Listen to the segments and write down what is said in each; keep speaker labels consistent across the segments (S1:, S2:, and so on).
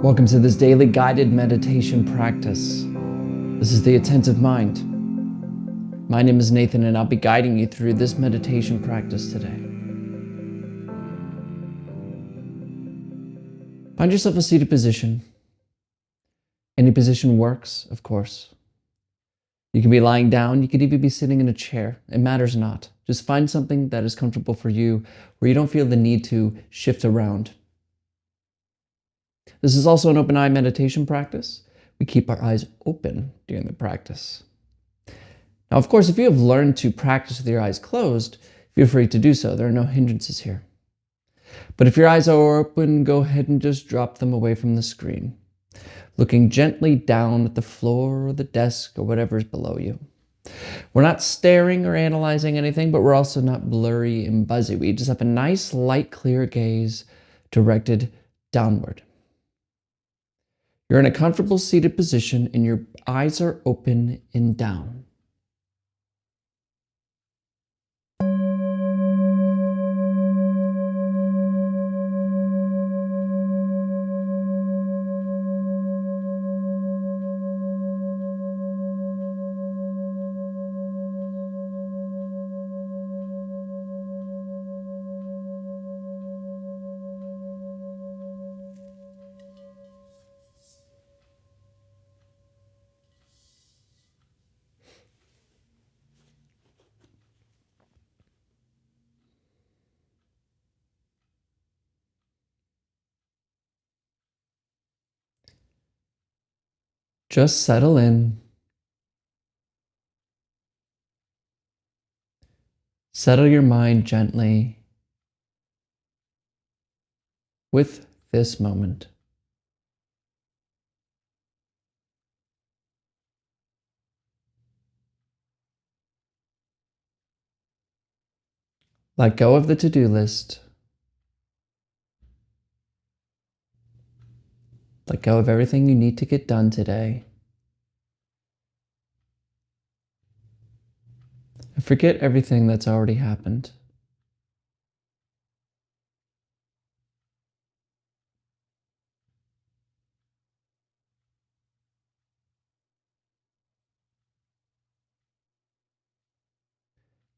S1: Welcome to this daily guided meditation practice. This is the Attentive Mind. My name is Nathan, and I'll be guiding you through this meditation practice today. Find yourself a seated position. Any position works, of course. You can be lying down, you could even be sitting in a chair. It matters not. Just find something that is comfortable for you, where you don't feel the need to shift around. This is also an open eye meditation practice. We keep our eyes open during the practice. Now, of course, if you have learned to practice with your eyes closed, feel free to do so. There are no hindrances here. But if your eyes are open, go ahead and just drop them away from the screen, looking gently down at the floor or the desk or whatever is below you. We're not staring or analyzing anything, but we're also not blurry and buzzy. We just have a nice, light, clear gaze directed downward. You're in a comfortable seated position and your eyes are open and down. Just settle in. Settle your mind gently with this moment. Let go of the to-do list. Let go of everything you need to get done today. And forget everything that's already happened.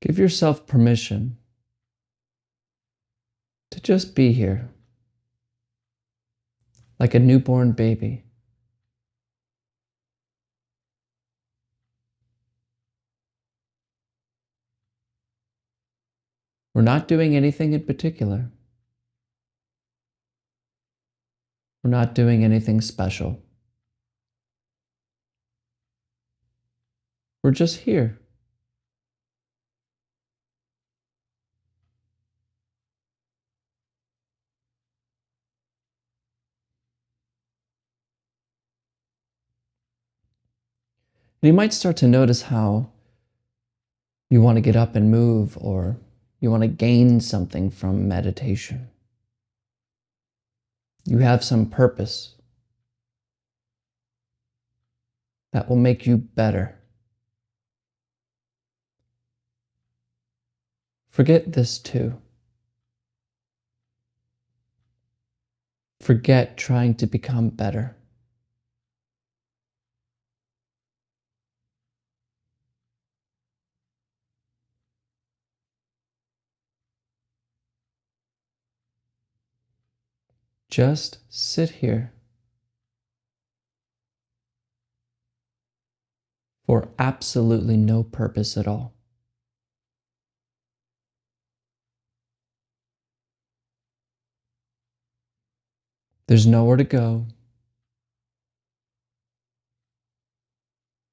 S1: Give yourself permission to just be here, like a newborn baby. We're not doing anything in particular. We're not doing anything special. We're just here. And you might start to notice how you want to get up and move, or you want to gain something from meditation. You have some purpose that will make you better. Forget this too. Forget trying to become better. Just sit here for absolutely no purpose at all. There's nowhere to go.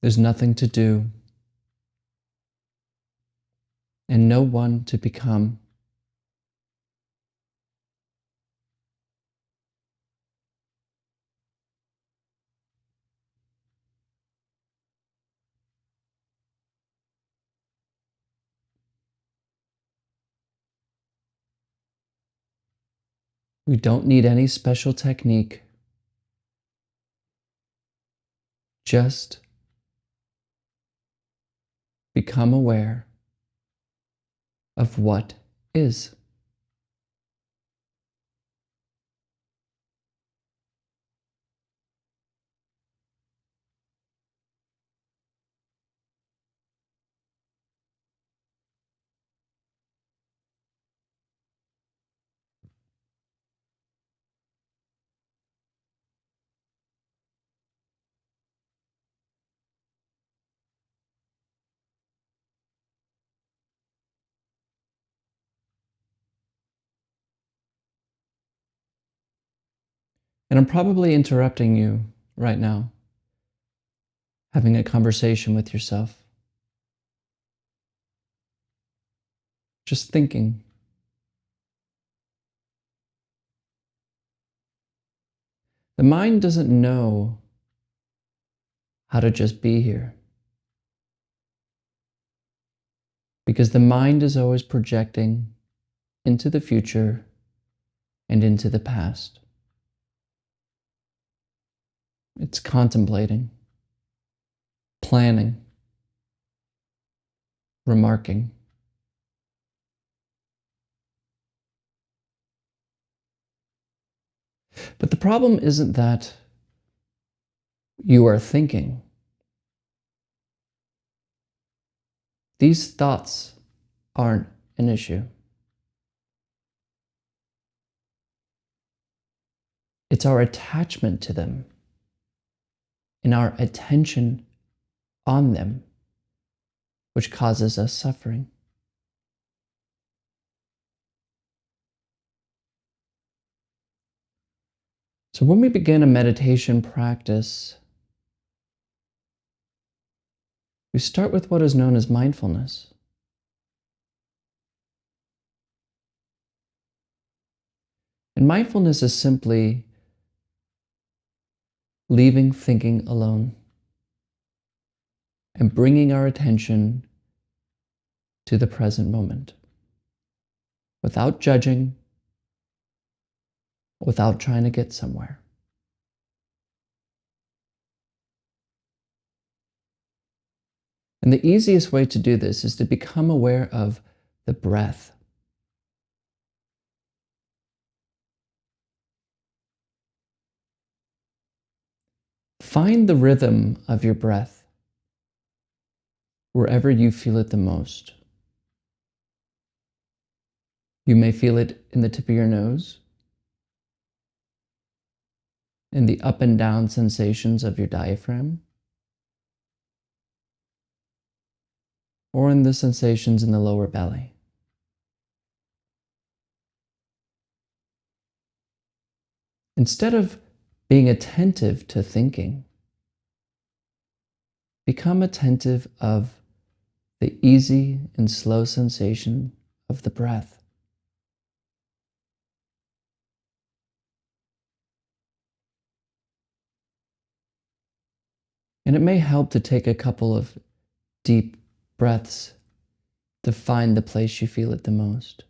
S1: There's nothing to do, and no one to become. We don't need any special technique. Just become aware of what is. And I'm probably interrupting you right now, having a conversation with yourself, just thinking. The mind doesn't know how to just be here because the mind is always projecting into the future and into the past. It's contemplating, planning, remarking. But the problem isn't that you are thinking. These thoughts aren't an issue. It's our attachment to them and our attention on them which causes us suffering. So when we begin a meditation practice, we start with what is known as mindfulness. And mindfulness is simply leaving thinking alone and bringing our attention to the present moment without judging, without trying to get somewhere. And the easiest way to do this is to become aware of the breath. Find the rhythm of your breath wherever you feel it the most. You may feel it in the tip of your nose, in the up and down sensations of your diaphragm, or in the sensations in the lower belly. Instead of being attentive to thinking, become attentive of the easy and slow sensation of the breath. And it may help to take a couple of deep breaths to find the place you feel it the most.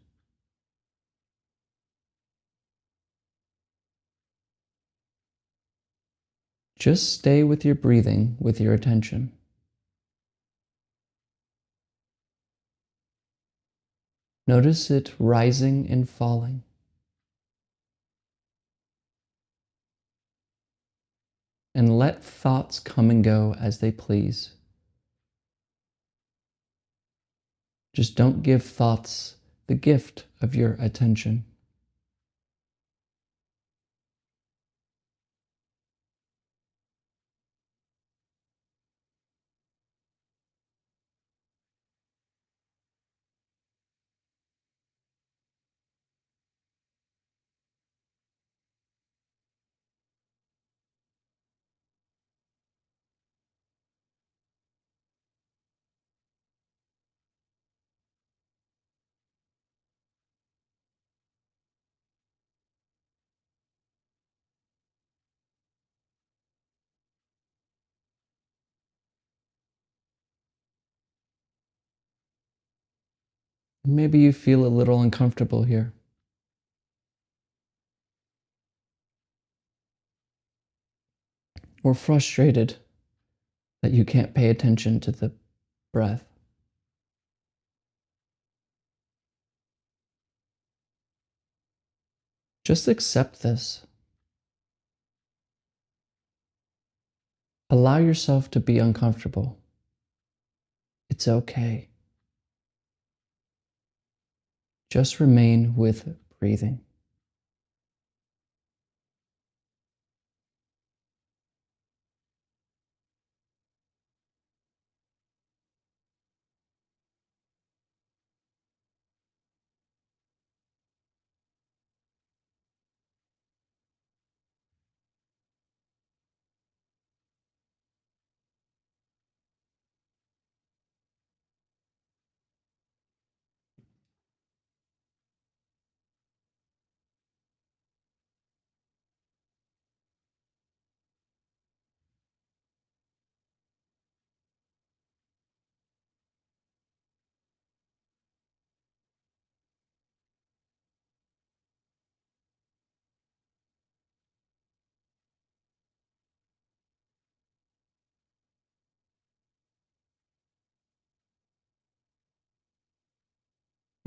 S1: Just stay with your breathing with your attention. Notice it rising and falling. And let thoughts come and go as they please. Just don't give thoughts the gift of your attention. Maybe you feel a little uncomfortable here, or frustrated that you can't pay attention to the breath. Just accept this. Allow yourself to be uncomfortable. It's okay. Just remain with breathing.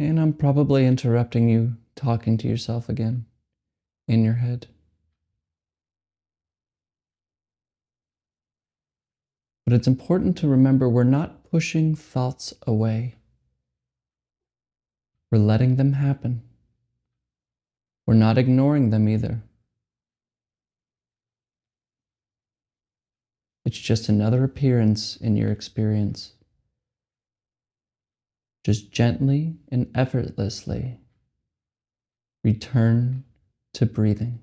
S1: And I'm probably interrupting you talking to yourself again in your head. But it's important to remember we're not pushing thoughts away. We're letting them happen. We're not ignoring them either. It's just another appearance in your experience. Just gently and effortlessly return to breathing.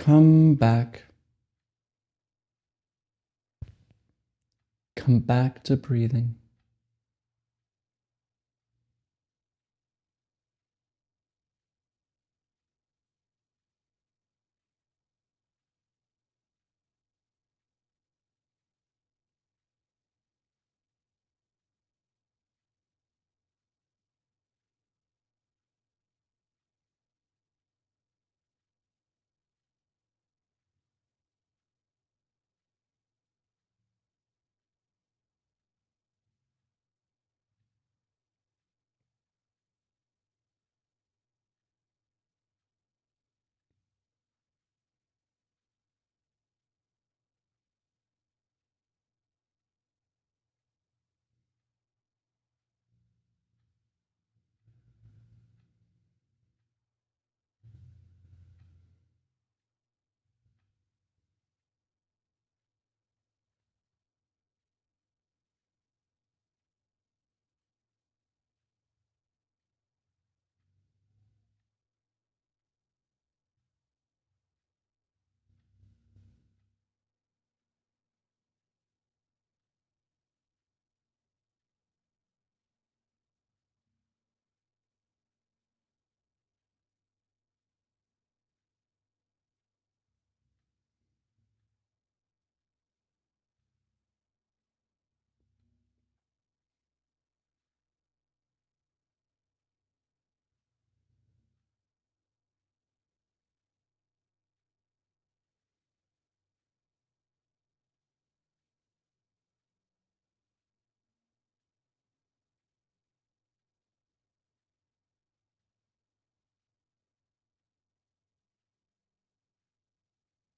S1: Come back. Come back to breathing.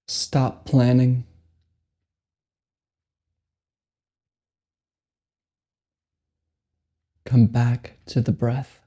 S1: Stop planning. Come back to the breath.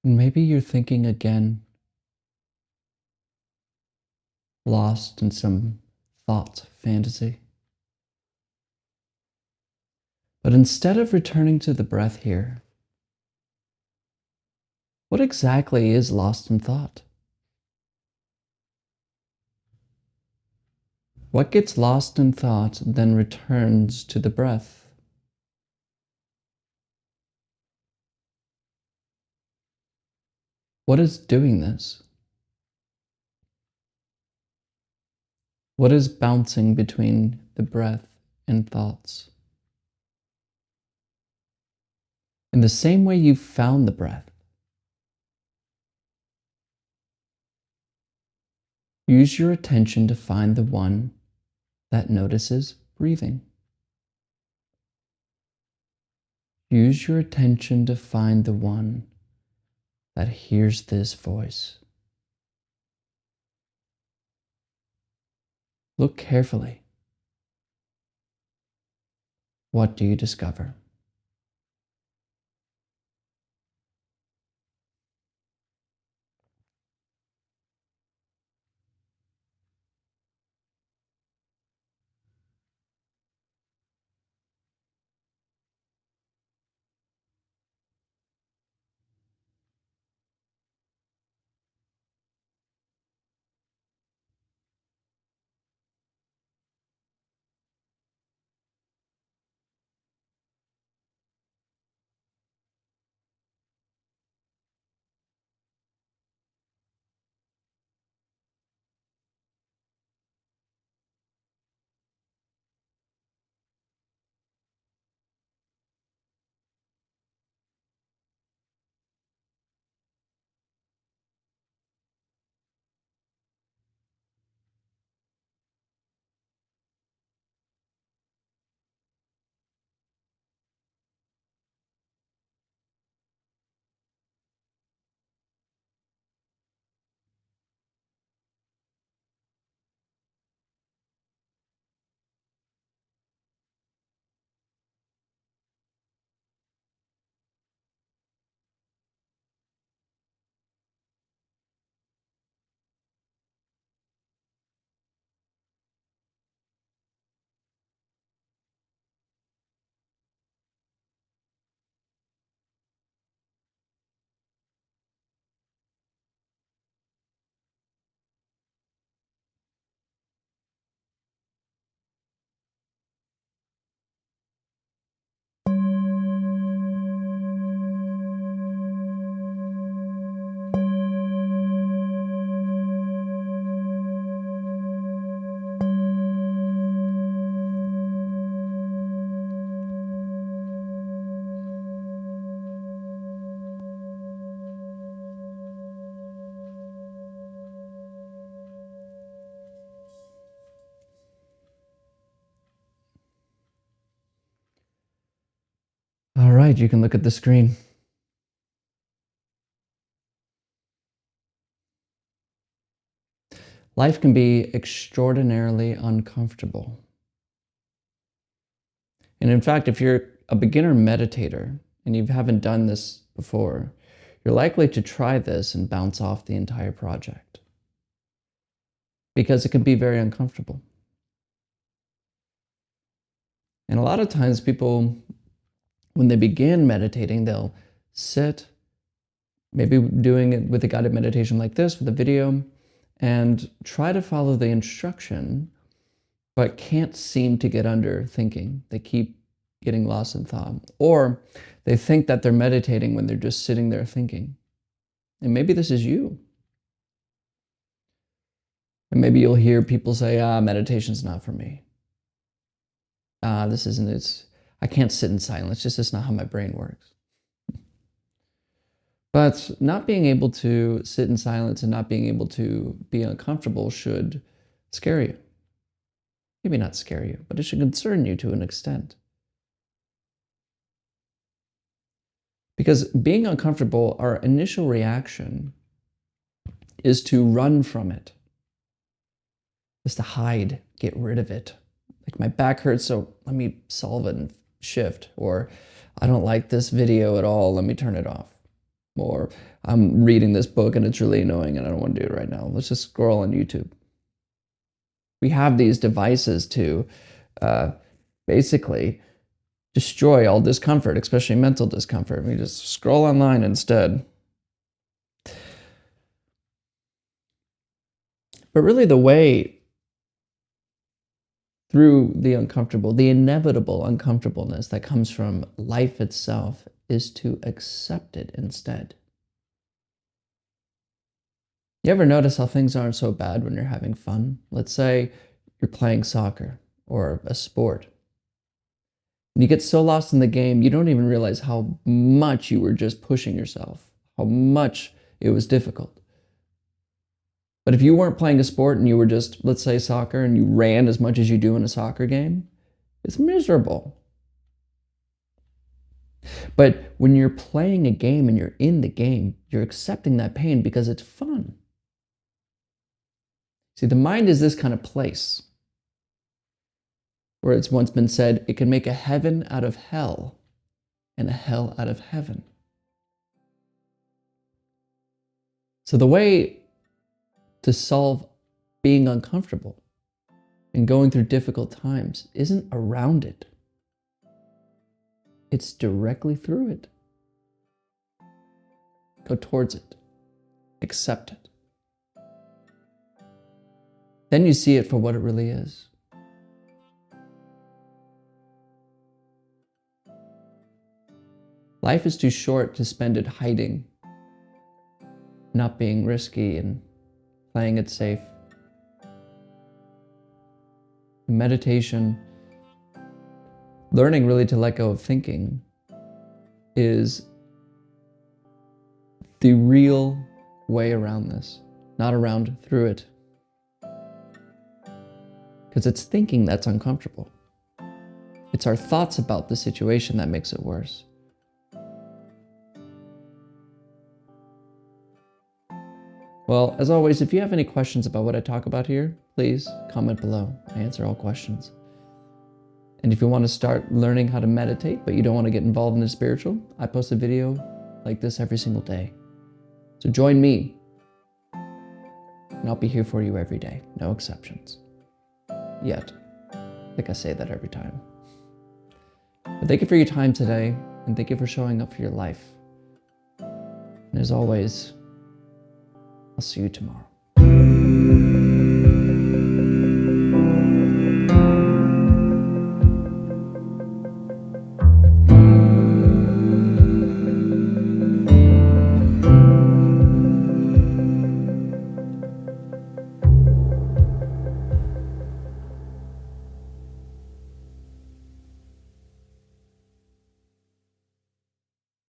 S1: Maybe you're thinking again, lost in some thought fantasy. But instead of returning to the breath here, what exactly is lost in thought? What gets lost in thought then returns to the breath? What is doing this? What is bouncing between the breath and thoughts? In the same way you found the breath, use your attention to find the one that notices breathing. Use your attention to find the one that hears this voice. Look carefully. What do you discover? All right, you can look at the screen. Life can be extraordinarily uncomfortable. And in fact, if you're a beginner meditator and you haven't done this before, you're likely to try this and bounce off the entire project because it can be very uncomfortable. And a lot of times people, when they begin meditating, they'll sit, maybe doing it with a guided meditation like this, with a video, and try to follow the instruction, but can't seem to get under thinking. They keep getting lost in thought. Or they think that they're meditating when they're just sitting there thinking. And maybe this is you. And maybe you'll hear people say, meditation's not for me. This isn't, I can't sit in silence, just that's not how my brain works. But not being able to sit in silence and not being able to be uncomfortable should scare you. Maybe not scare you, but it should concern you to an extent. Because being uncomfortable, our initial reaction is to run from it, is to hide, get rid of it. Like my back hurts, so let me solve it and shift. Or I don't like this video at all, let me turn it off. Or I'm reading this book and it's really annoying and I don't want to do it right now. Let's just scroll on YouTube. We have these devices to basically destroy all discomfort, especially mental discomfort. We just scroll online instead. But really the way through the uncomfortable, the inevitable uncomfortableness that comes from life itself, is to accept it instead. You ever notice how things aren't so bad when you're having fun? Let's say you're playing soccer or a sport. And you get so lost in the game, you don't even realize how much you were just pushing yourself, how much it was difficult. But if you weren't playing a sport and you were just, let's say, soccer, and you ran as much as you do in a soccer game, it's miserable. But when you're playing a game and you're in the game, you're accepting that pain because it's fun. See, the mind is this kind of place where it's once been said it can make a heaven out of hell and a hell out of heaven. So the way to solve being uncomfortable and going through difficult times isn't around it. It's directly through it. Go towards it. Accept it. Then you see it for what it really is. Life is too short to spend it hiding, not being risky and playing it safe. Meditation, learning really to let go of thinking, is the real way around this, not around through it. Because it's thinking that's uncomfortable. It's our thoughts about the situation that makes it worse. Well, as always, if you have any questions about what I talk about here, please comment below. I answer all questions. And if you want to start learning how to meditate, but you don't want to get involved in the spiritual, I post a video like this every single day. So join me, and I'll be here for you every day, no exceptions. Yet. I think I say that every time. But thank you for your time today, and thank you for showing up for your life. And as always, I'll see you tomorrow.